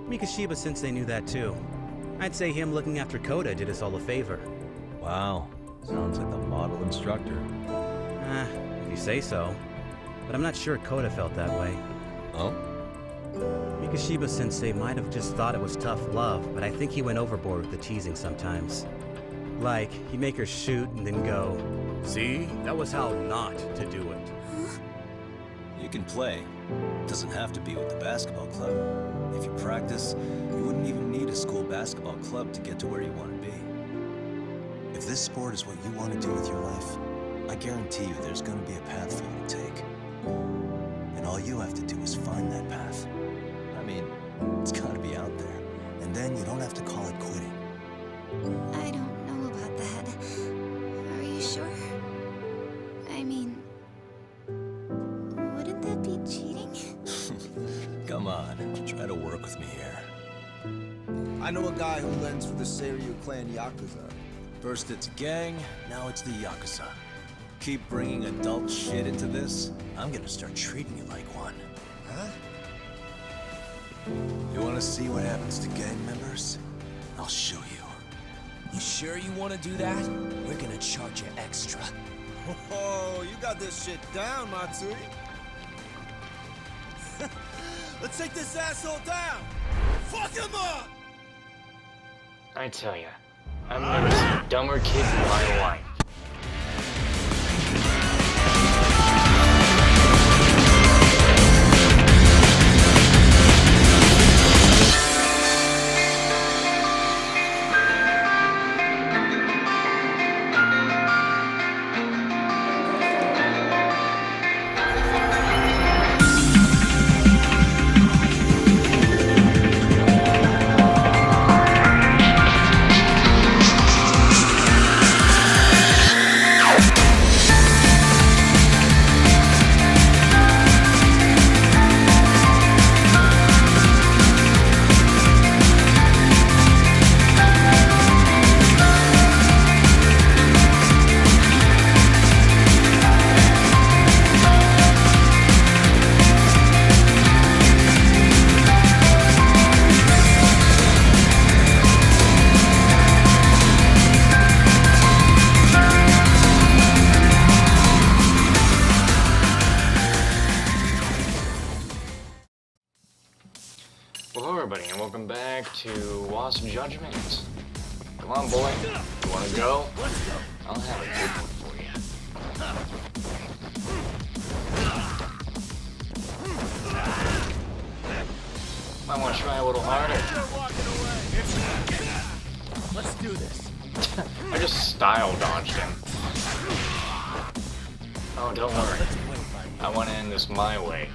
Mikashiba-sensei knew that too. I'd say him looking after Koda did us all a favor. Wow, sounds like the model instructor. If you say so. But I'm not sure Koda felt that way. Oh? Mikashiba-sensei might have just thought it was tough love, but I think he went overboard with the teasing sometimes. Like, he'd make her shoot and then go, "See? That was how not to do it." You can play. It doesn't have to be with the basketball club. If you practice, you wouldn't even need a school basketball club to get to where you want to be. If this sport is what you want to do with your life, I guarantee you there's going to be a path for you to take. And all you have to do is find that path. I mean, it's got to be out there. And then you don't have to call it quitting. I don't know about that. Are you sure? I mean, wouldn't that be cheating? Come on, try to work with me here. I know a guy who lends for the Seiryu clan Yakuza. First it's gang, now it's the Yakuza. Keep bringing adult shit into this, I'm gonna start treating you like one. Huh? You wanna see what happens to gang members? I'll show you. You sure you want to do that? We're gonna charge you extra. Oh, you got this shit down, Matsui. Let's take this asshole down! Fuck him up! I tell ya, I've never seen dumber kids in my life. Hello everybody and welcome back to Judgement. Come on boy, you wanna go? I'll have a good one for you. Might wanna try a little harder. Let's do this. I just style dodged him. Oh, don't worry. I wanna end this my way,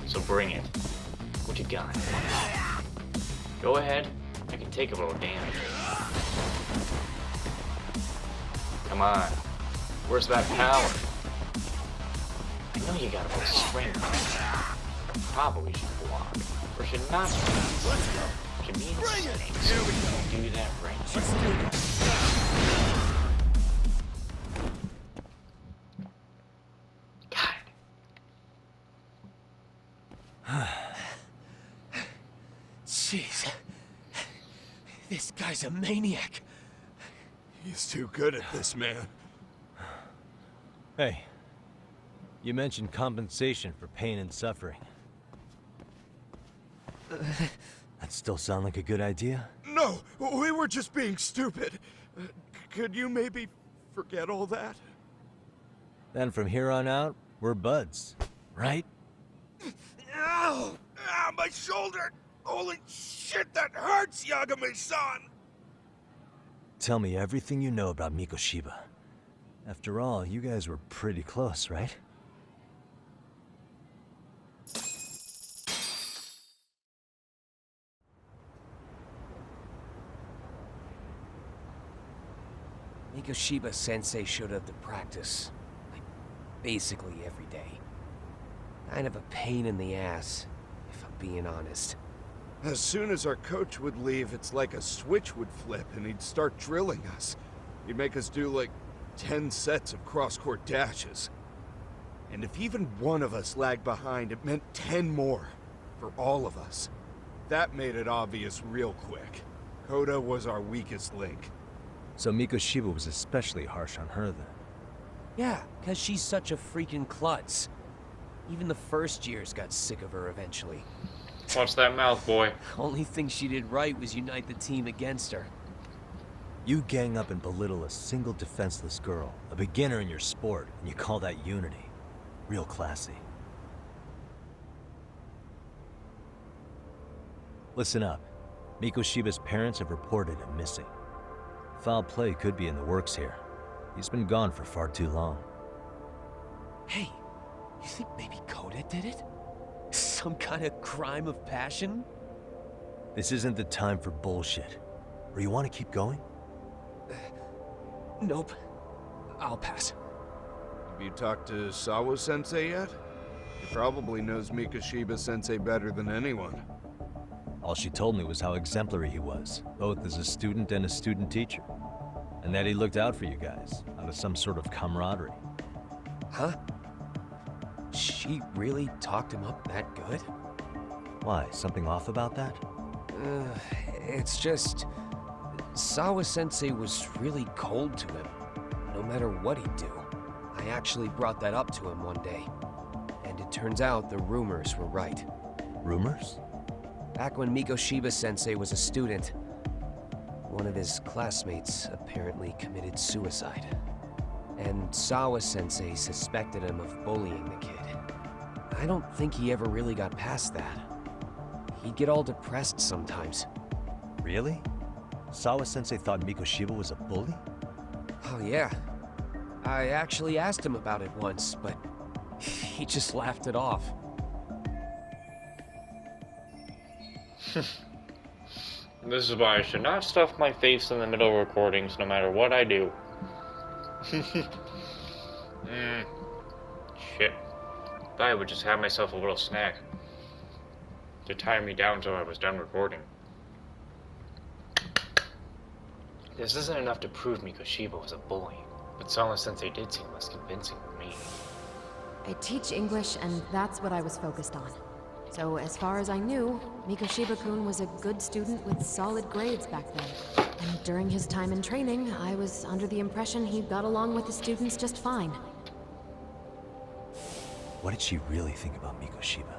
so bring it. What you got? Go ahead, I can take a little damage. Come on, where's that power? I know you got a little strength. Probably should block, or should not block. Let's go. Should be Bring it! insane. Here we go. Do that right. Let's do this. God. Jeez. This guy's a maniac. He's too good at this, man. Hey, you mentioned compensation for pain and suffering. That still sound like a good idea? No, we were just being stupid. Could you maybe forget all that? Then from here on out, we're buds, right? Ow! Ah, my shoulder! Holy shit, that hurts, Yagami-san! Tell me everything you know about Mikoshiba. After all, you guys were pretty close, right? Mikoshiba Sensei showed up to practice, like, basically every day. Kind of a pain in the ass, if I'm being honest. As soon as our coach would leave, it's like a switch would flip and he'd start drilling us. He'd make us do like 10 sets of cross-court dashes. And if even one of us lagged behind, it meant 10 more for all of us. That made it obvious real quick. Koda was our weakest link. So Mikoshiba was especially harsh on her then. Yeah, because she's such a freaking klutz. Even the first years got sick of her eventually. Watch that mouth, boy. Only thing she did right was unite the team against her. You gang up and belittle a single defenseless girl, a beginner in your sport, and you call that unity. Real classy. Listen up. Mikoshiba's parents have reported him missing. Foul play could be in the works here. He's been gone for far too long. Hey, you think maybe Koda did it? Some kind of crime of passion? This isn't the time for bullshit. Or you want to keep going? Nope. I'll pass. Have you talked to Sawa-sensei yet? He probably knows Mikoshiba-sensei better than anyone. All she told me was how exemplary he was, both as a student and a student teacher. And that he looked out for you guys, out of some sort of camaraderie. Huh? She really talked him up that good? Why, something off about that? It's just... Sawa-sensei was really cold to him, no matter what he'd do. I actually brought that up to him one day. And it turns out the rumors were right. Rumors? Back when Mikoshiba-sensei was a student, one of his classmates apparently committed suicide. And Sawa-sensei suspected him of bullying the kid. I don't think he ever really got past that. He'd get all depressed sometimes. Really? Sawa-sensei thought Mikoshiba was a bully? Oh yeah. I actually asked him about it once, but he just laughed it off. This is why I should not stuff my face in the middle of recordings, no matter what I do. Shit. Thought I would just have myself a little snack to tie me down until I was done recording. This isn't enough to prove Mikoshiba was a bully, but Sawa-sensei did seem less convincing to me. I teach English, and that's what I was focused on. So as far as I knew, Mikoshiba-kun was a good student with solid grades back then. And during his time in training, I was under the impression he got along with the students just fine. What did she really think about Mikoshiba?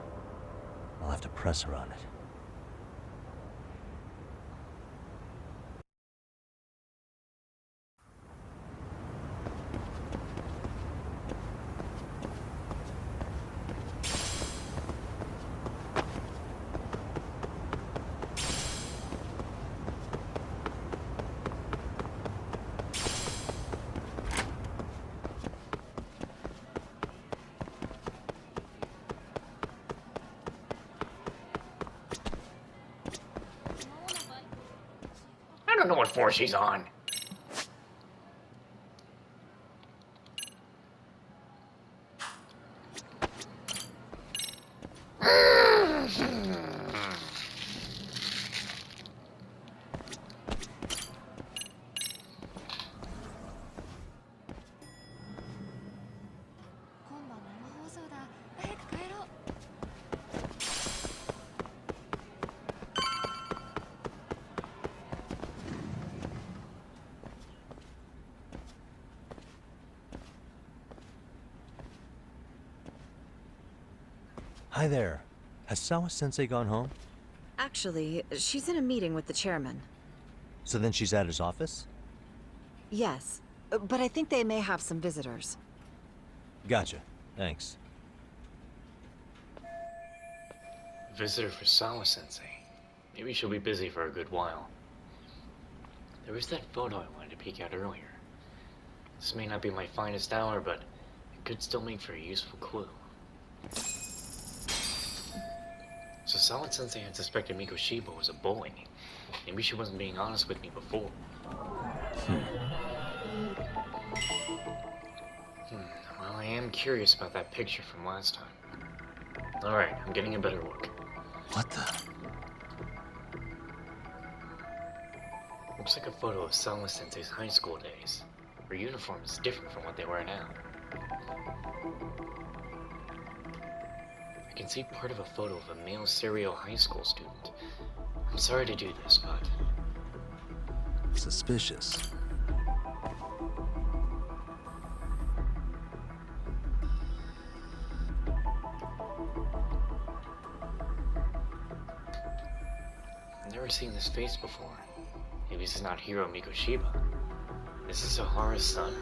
I'll have to press her on it. I don't know what floor she's on. Hi there. Has Sawa-sensei gone home? Actually, she's in a meeting with the chairman. So then she's at his office? Yes, but I think they may have some visitors. Gotcha. Thanks. Visitor for Sawa-sensei. Maybe she'll be busy for a good while. There was that photo I wanted to peek at earlier. This may not be my finest hour, but it could still make for a useful clue. So Sawa-sensei had suspected Mikoshiba was a bully. Maybe she wasn't being honest with me before. Well, I am curious about that picture from last time. Alright, I'm getting a better look. What the? Looks like a photo of Sawa-sensei's high school days. Her uniform is different from what they wear now. I can see part of a photo of a male serial high school student. I'm sorry to do this, but... Suspicious. I've never seen this face before. Maybe this is not Hiro Mikoshiba. Is this Sahara's son?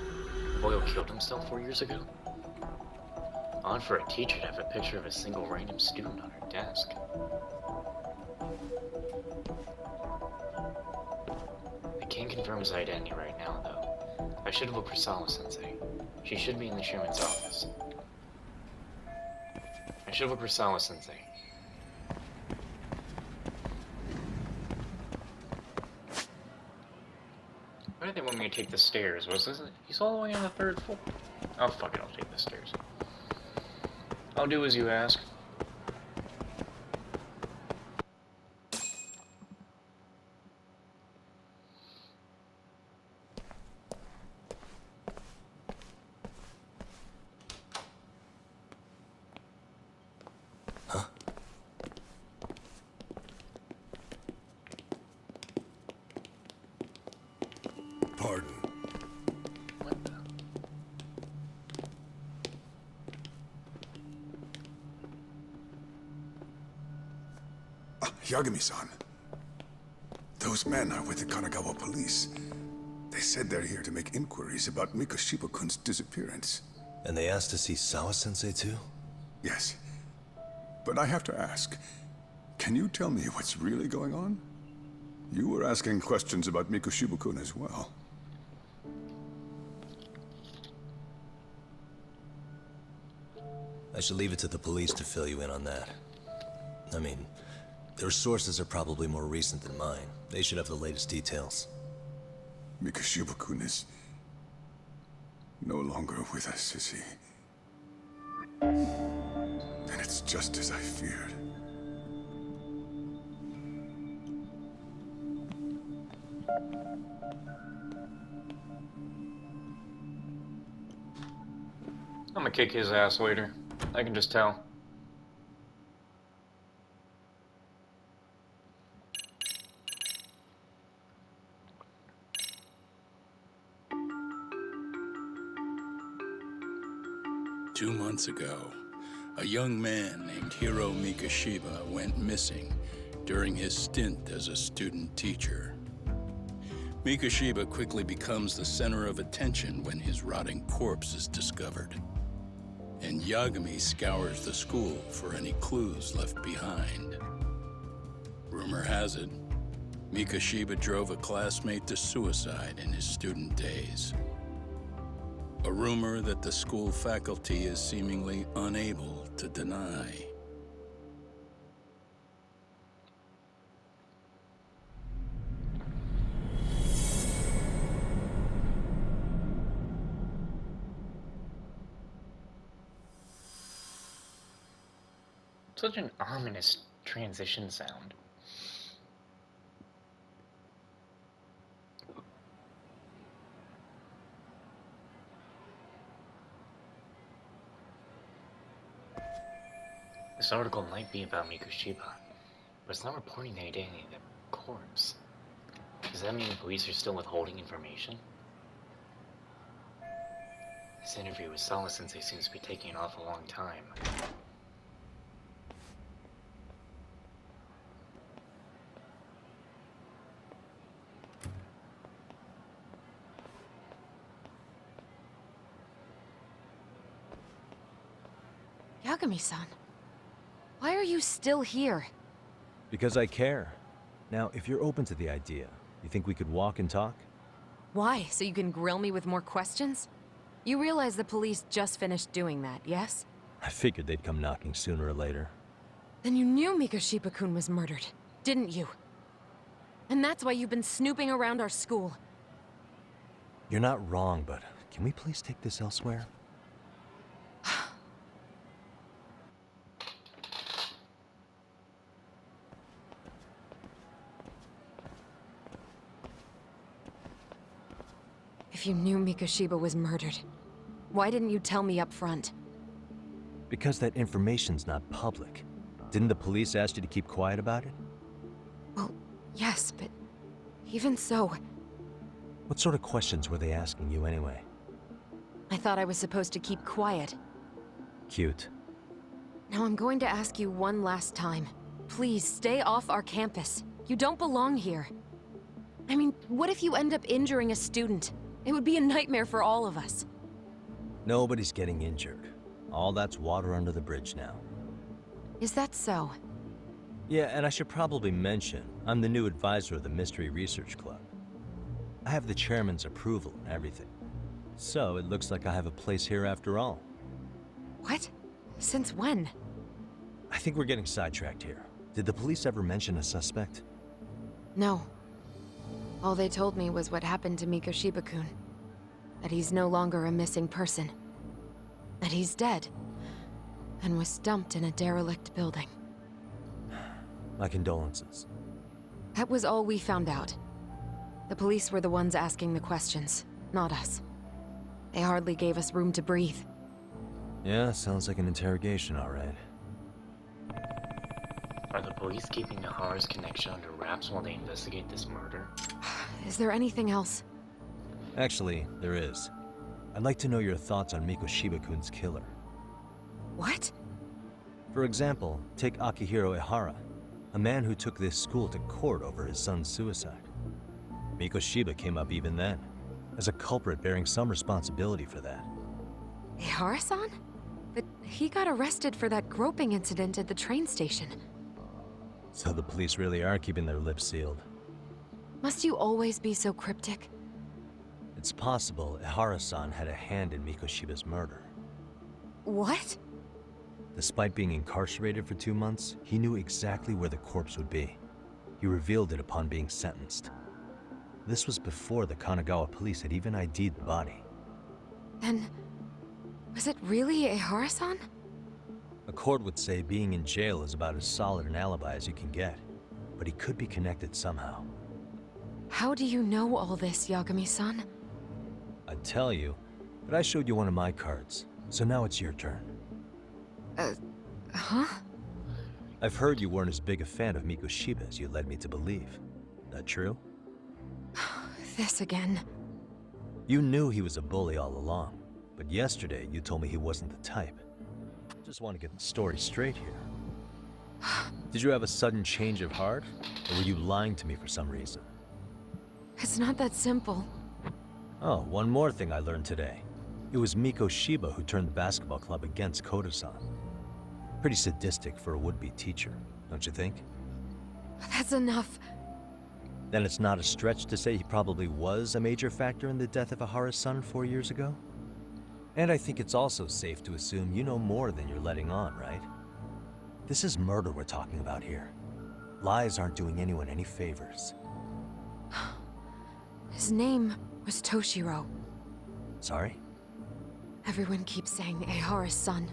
The boy who killed himself 4 years ago? Odd for a teacher to have a picture of a single random student on her desk. I can't confirm his identity right now, though. I should look for Sawa-sensei. She should be in the chairman's office. I should look for Sawa-sensei. Why did they want me to take the stairs? Was this? He's all the way on the 3rd floor. Oh, fuck it, I'll take the stairs. I'll do as you ask. Pardon. What the? Yagami-san. Those men are with the Kanagawa police. They said they're here to make inquiries about Mikoshiba-kun's disappearance. And they asked to see Sawa-sensei too? Yes. But I have to ask, can you tell me what's really going on? You were asking questions about Mikoshiba-kun as well. I should leave it to the police to fill you in on that. I mean, their sources are probably more recent than mine. They should have the latest details. Mikoshiba-kun is no longer with us, is he? Then it's just as I feared. I'm gonna kick his ass later. I can just tell. Two months ago, a young man named Hiro Mikoshiba went missing during his stint as a student teacher. Mikoshiba quickly becomes the center of attention when his rotting corpse is discovered. And Yagami scours the school for any clues left behind. Rumor has it, Mikoshiba drove a classmate to suicide in his student days. A rumor that the school faculty is seemingly unable to deny. Such an ominous transition sound. This article might be about Mikoshiba, but it's not reporting the identity of the corpse. Does that mean police are still withholding information? This interview with Sawa-sensei seems to be taking an awful long time. Yagami-san, why are you still here? Because I care. Now, if you're open to the idea, you think we could walk and talk? Why? So you can grill me with more questions? You realize the police just finished doing that, yes? I figured they'd come knocking sooner or later. Then you knew Mikoshiba-kun was murdered, didn't you? And that's why you've been snooping around our school. You're not wrong, but can we please take this elsewhere? If you knew Mikoshiba was murdered, why didn't you tell me up front? Because that information's not public. Didn't the police ask you to keep quiet about it? Well, yes, but even so, What sort of questions were they asking you anyway? I thought I was supposed to keep quiet. Cute. Now I'm going to ask you one last time. Please, stay off our campus. You don't belong here. I mean, what if you end up injuring a student? It would be a nightmare for all of us. Nobody's getting injured. All that's water under the bridge now. Is that so? Yeah, and I should probably mention, I'm the new advisor of the Mystery Research Club. I have the chairman's approval and everything. So it looks like I have a place here after all. What? Since when? I think we're getting sidetracked here. Did the police ever mention a suspect? No. All they told me was what happened to Mikoshiba-kun. That he's no longer a missing person. That he's dead. And was dumped in a derelict building. My condolences. That was all we found out. The police were the ones asking the questions, not us. They hardly gave us room to breathe. Yeah, sounds like an interrogation, all right. Are the police keeping Nahara's connection under wraps while they investigate this murder? Is there anything else? Actually, there is. I'd like to know your thoughts on Mikoshiba-kun's killer. What? For example, take Akihiro Ihara, a man who took this school to court over his son's suicide. Mikoshiba came up even then, as a culprit bearing some responsibility for that. Ihara-san? But he got arrested for that groping incident at the train station. So the police really are keeping their lips sealed. Must you always be so cryptic? It's possible Ihara-san had a hand in Mikoshiba's murder. What? Despite being incarcerated for 2 months, he knew exactly where the corpse would be. He revealed it upon being sentenced. This was before the Kanagawa police had even ID'd the body. Then, was it really Ihara-san? A court would say being in jail is about as solid an alibi as you can get, but he could be connected somehow. How do you know all this, Yagami-san? I'd tell you, but I showed you one of my cards, so now it's your turn. Huh? I've heard you weren't as big a fan of Mikoshiba as you led me to believe. That true? This again. You knew he was a bully all along, but yesterday you told me he wasn't the type. Just want to get the story straight here. Did you have a sudden change of heart, or were you lying to me for some reason? It's not that simple. Oh, one more thing I learned today. It was Mikoshiba who turned the basketball club against Kodo-san. Pretty sadistic for a would-be teacher, don't you think? That's enough. Then it's not a stretch to say he probably was a major factor in the death of Ihara's son 4 years ago? And I think it's also safe to assume you know more than you're letting on, right? This is murder we're talking about here. Lies aren't doing anyone any favors. His name was Toshiro. Sorry? Everyone keeps saying Ihara's son,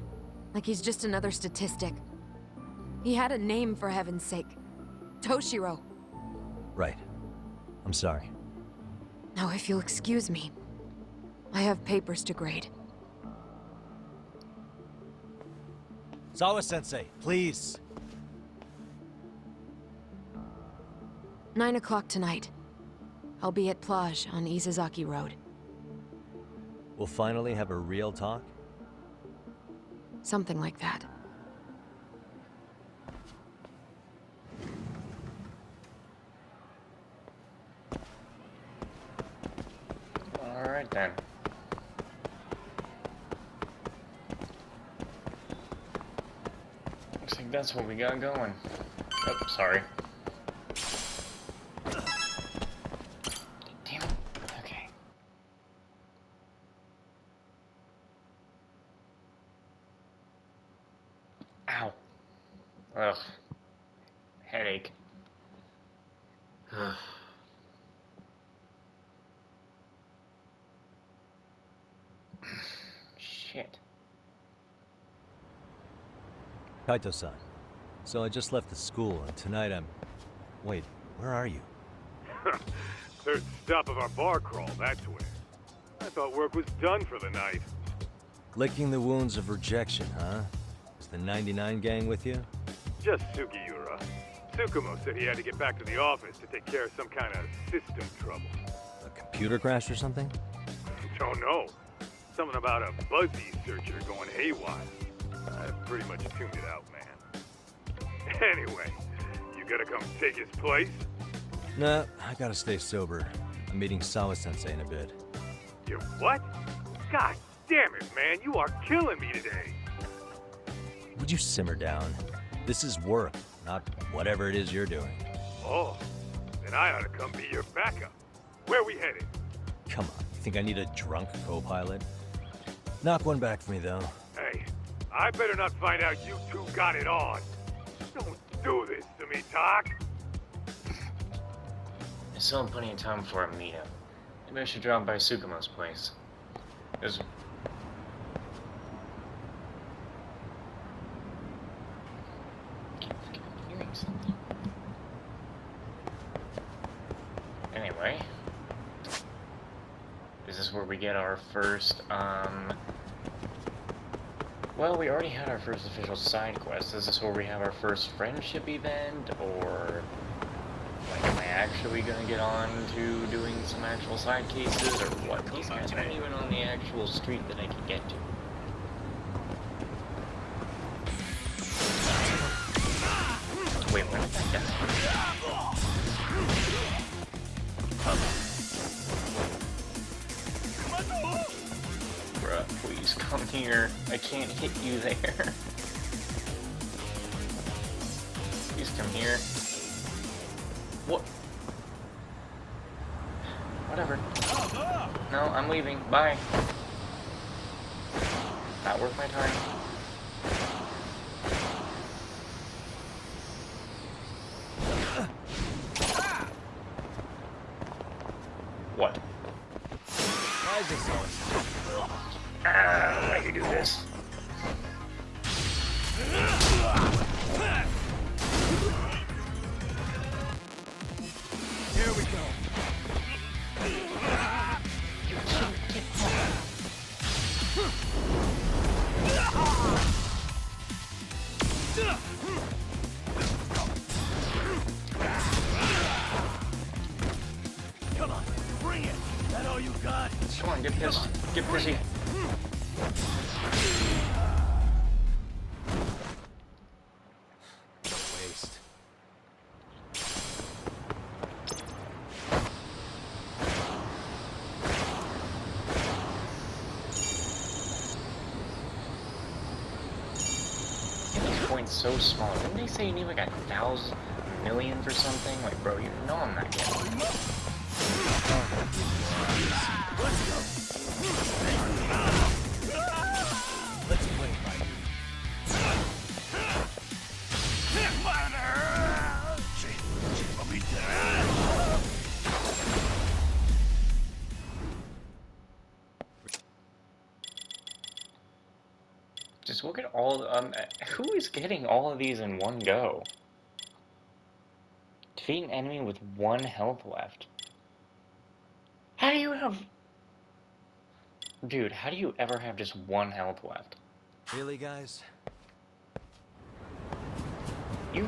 like he's just another statistic. He had a name, for heaven's sake. Toshiro. Right. I'm sorry. Now, if you'll excuse me, I have papers to grade. Sawa-sensei, please! 9 o'clock tonight. I'll be at Plage on Isazaki Road. We'll finally have a real talk? Something like that. Alright then. Looks like that's what we got going. Oh, sorry. Damn it. Okay. Ow. Ugh. Headache. Ugh. Shit. Kaito-san, so I just left the school, and tonight I'm... Wait, where are you? Third stop of our bar crawl, that's where. I thought work was done for the night. Licking the wounds of rejection, huh? the 99 gang with you? Just Sugiura. Tsukumo said he had to get back to the office to take care of some kind of system trouble. A computer crash or something? Don't know. Something about a Buzzy searcher going haywire. I pretty much tuned it out, man. Anyway, you gotta come take his place? Nah, I gotta stay sober. I'm meeting Sawa-sensei in a bit. You what? God damn it, man, you are killing me today. Would you simmer down? This is work, not whatever it is you're doing. Oh, then I ought to come be your backup. Where we headed? Come on, you think I need a drunk co-pilot? Knock one back for me, though. Hey, I better not find out you two got it on. Don't do this to me, Doc. I still have plenty of time before I meet him. Maybe I should drop by Tsukumo's place. There's... I'm hearing something. Anyway. Is this where we get our first, well, we already had our first official side quest. Is this where we have our first friendship event, or... like, am I actually gonna get on to doing some actual side cases, or what? These guys aren't even on the actual street that I can get to. Wait, where did that go? Bruh, please come here. I can't hit you there. Please come here. What? Whatever. No, I'm leaving. Bye. Not worth my time. What? Why is this so? Why you do this? Here we go. Come on, bring it. That all you got? Come on, get pissed. Get pissy. Waste. This point's so small. Didn't they say you need like 1,000 million for something? Like, bro, you know I'm not getting it. Let's go. Let's play it by Just look at all, who is getting all of these in one go? Defeat an enemy with 1 health left. How do you have... Dude, how do you ever have just 1 health left? Really, guys? You...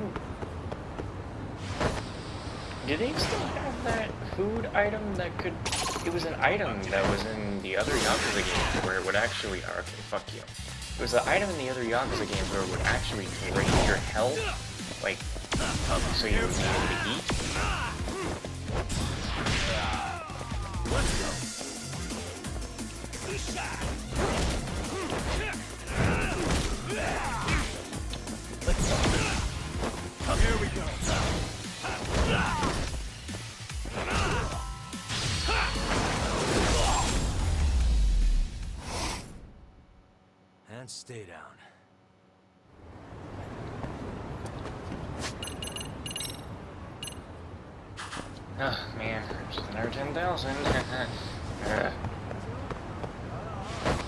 Do they still have that food item that could... It was an item that was in the other Yakuza games where it would actually... Okay, fuck you. It was an item in the other Yakuza games where it would actually drain your health, like, so you would be able to eat. Let's go. Let's go. Here we go. And stay down. Oh, man, just another 10,000.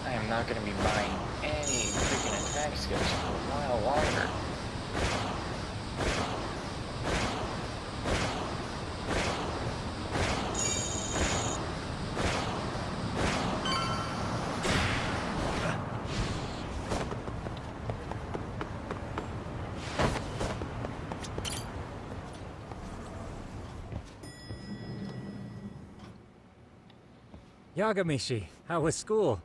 I am not going to be buying any freaking attack skills for a while longer. Yagamishi, how was school?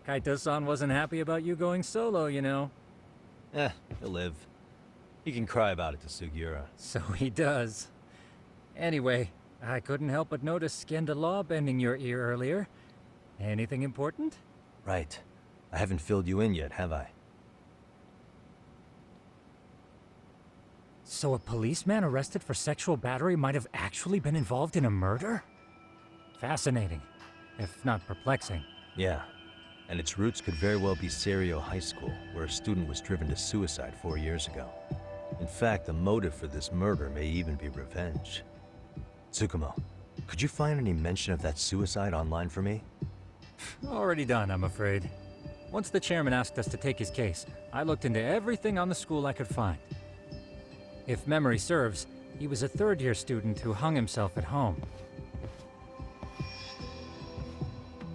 Kaito-san wasn't happy about you going solo, you know. He'll live. He can cry about it to Sugiura. So he does. Anyway, I couldn't help but notice Skenda Law bending your ear earlier. Anything important? Right. I haven't filled you in yet, have I? So a policeman arrested for sexual battery might have actually been involved in a murder? Fascinating, if not perplexing. Yeah. And its roots could very well be Serio High School, where a student was driven to suicide 4 years ago. In fact, the motive for this murder may even be revenge. Tsukumo, could you find any mention of that suicide online for me? Already done, I'm afraid. Once the chairman asked us to take his case, I looked into everything on the school I could find. If memory serves, he was a third-year student who hung himself at home.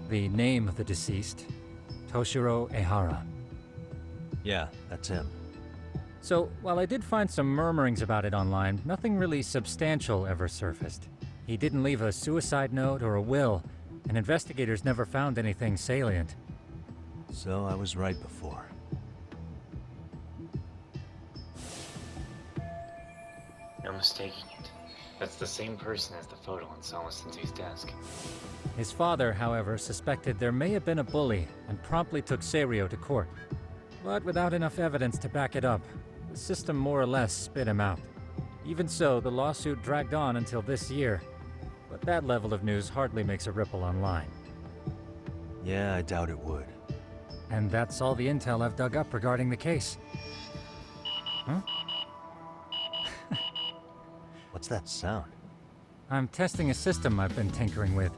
The name of the deceased, Toshiro Ehara. Yeah, that's him. So, while I did find some murmurings about it online, nothing really substantial ever surfaced. He didn't leave a suicide note or a will, and investigators never found anything salient. So I was right before. No mistaking it. That's the same person as the photo on Sawa-sensei's desk. His father, however, suspected there may have been a bully and promptly took Serio to court. But without enough evidence to back it up, the system more or less spit him out. Even so, the lawsuit dragged on until this year. But that level of news hardly makes a ripple online. Yeah, I doubt it would. And that's all the intel I've dug up regarding the case. Huh? What's that sound? I'm testing a system I've been tinkering with.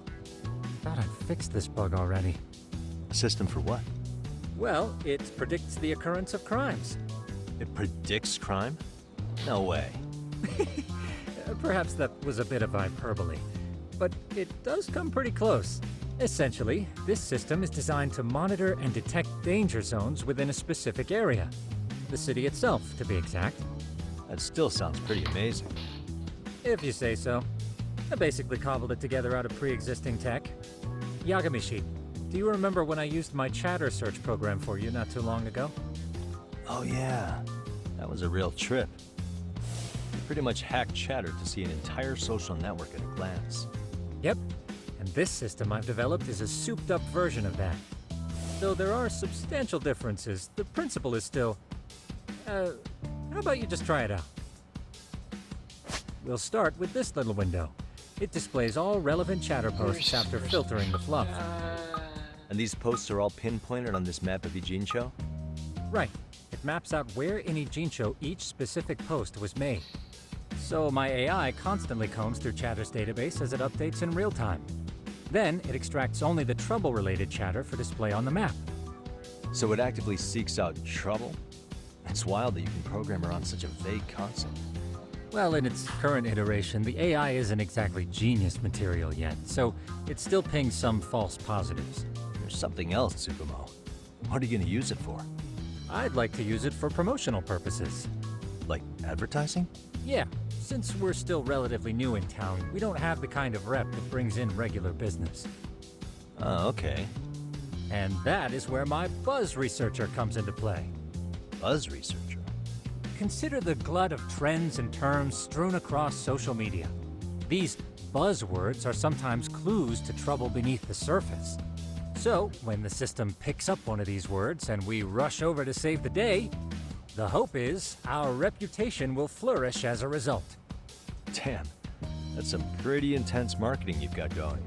Thought I'd fixed this bug already. A system for what? Well, it predicts the occurrence of crimes. It predicts crime? No way. Perhaps that was a bit of hyperbole, but it does come pretty close. Essentially, this system is designed to monitor and detect danger zones within a specific area. The city itself, to be exact. That still sounds pretty amazing. If you say so. I basically cobbled it together out of pre-existing tech. Yagamishi, do you remember when I used my chatter search program for you not too long ago? Oh yeah, that was a real trip. You pretty much hacked chatter to see an entire social network at a glance. Yep, and this system I've developed is a souped-up version of that. Though there are substantial differences, the principle is still... how about you just try it out? We'll start with this little window. It displays all relevant chatter posts after filtering the fluff. And these posts are all pinpointed on this map of Ijincho? Right. It maps out where in Ijincho each specific post was made. So my AI constantly combs through Chatter's database as it updates in real time. Then it extracts only the trouble-related chatter for display on the map. So it actively seeks out trouble? It's wild that you can program around such a vague concept. Well, in its current iteration, the AI isn't exactly genius material yet, so it still pings some false positives. There's something else, Tsukumo. What are you gonna use it for? I'd like to use it for promotional purposes. Like advertising? Yeah, since we're still relatively new in town, we don't have the kind of rep that brings in regular business. Oh, okay. And that is where my buzz researcher comes into play. Buzz researcher? Consider the glut of trends and terms strewn across social media. These buzzwords are sometimes clues to trouble beneath the surface. So, when the system picks up one of these words and we rush over to save the day, the hope is our reputation will flourish as a result. Damn, that's some pretty intense marketing you've got going.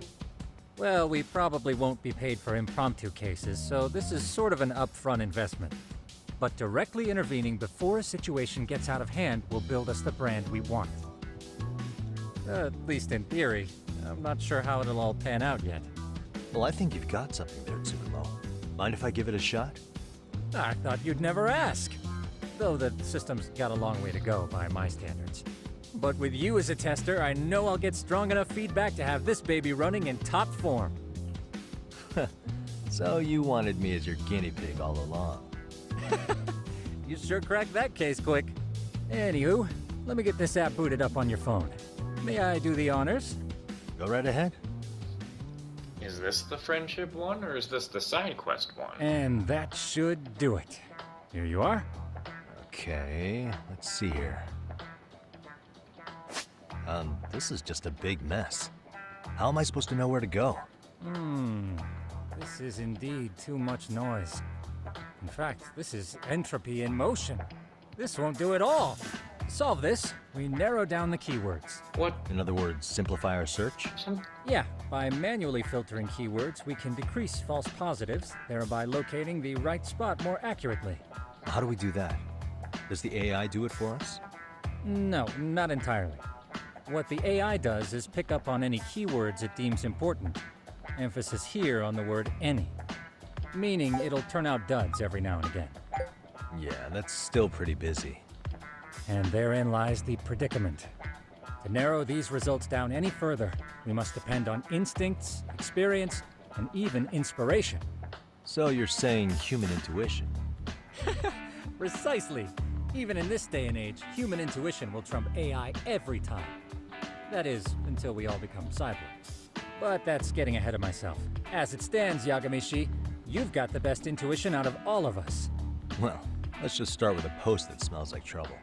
Well, we probably won't be paid for impromptu cases, so this is sort of an upfront investment. But directly intervening before a situation gets out of hand will build us the brand we want. At least in theory. I'm not sure how it'll all pan out yet. Well, I think you've got something there, Tsukumo. Mind if I give it a shot? I thought you'd never ask. Though the system's got a long way to go by my standards. But with you as a tester, I know I'll get strong enough feedback to have this baby running in top form. So you wanted me as your guinea pig all along. You sure cracked that case quick. Anywho, let me get this app booted up on your phone. May I do the honors? Go right ahead. Is this the friendship one, or is this the side quest one? And that should do it. Here you are. Okay, let's see here. This is just a big mess. How am I supposed to know where to go? This is indeed too much noise. In fact, this is entropy in motion. This won't do it all. To solve this, we narrow down the keywords. What? In other words, simplify our search? Yeah, by manually filtering keywords, we can decrease false positives, thereby locating the right spot more accurately. How do we do that? Does the AI do it for us? No, not entirely. What the AI does is pick up on any keywords it deems important. Emphasis here on the word any. Meaning it'll turn out duds every now and again. Yeah, that's still pretty busy. And therein lies the predicament. To narrow these results down any further, we must depend on instincts, experience, and even inspiration. So you're saying human intuition? Precisely. Even in this day and age, human intuition will trump AI every time. That is, until we all become cyborgs. But that's getting ahead of myself. As it stands, Yagamishi, you've got the best intuition out of all of us. Well, let's just start with a post that smells like trouble.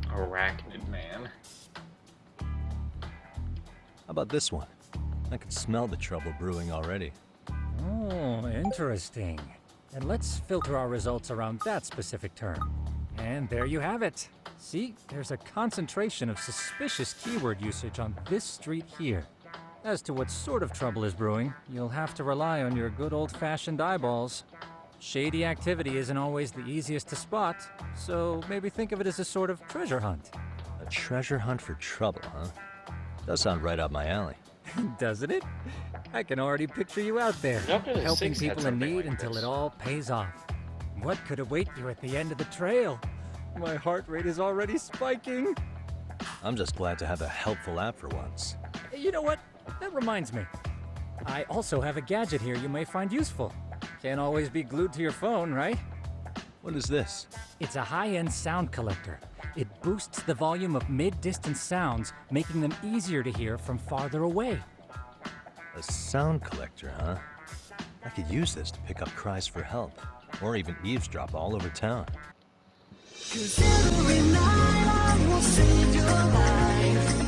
Arachnid man. How about this one? I can smell the trouble brewing already. Oh, interesting. And let's filter our results around that specific term. And there you have it. See, there's a concentration of suspicious keyword usage on this street here. As to what sort of trouble is brewing, you'll have to rely on your good old-fashioned eyeballs. Shady activity isn't always the easiest to spot, so maybe think of it as a sort of treasure hunt. A treasure hunt for trouble, huh? Does sound right up my alley. Doesn't it? I can already picture you out there, helping people in need until it all pays off. What could await you at the end of the trail? My heart rate is already spiking. I'm just glad to have a helpful app for once. You know what? That reminds me. I also have a gadget here you may find useful. Can't always be glued to your phone, right? What is this? It's a high-end sound collector. It boosts the volume of mid-distance sounds, making them easier to hear from farther away. A sound collector, huh? I could use this to pick up cries for help, or even eavesdrop all over town. 'Cause every night I will save your life.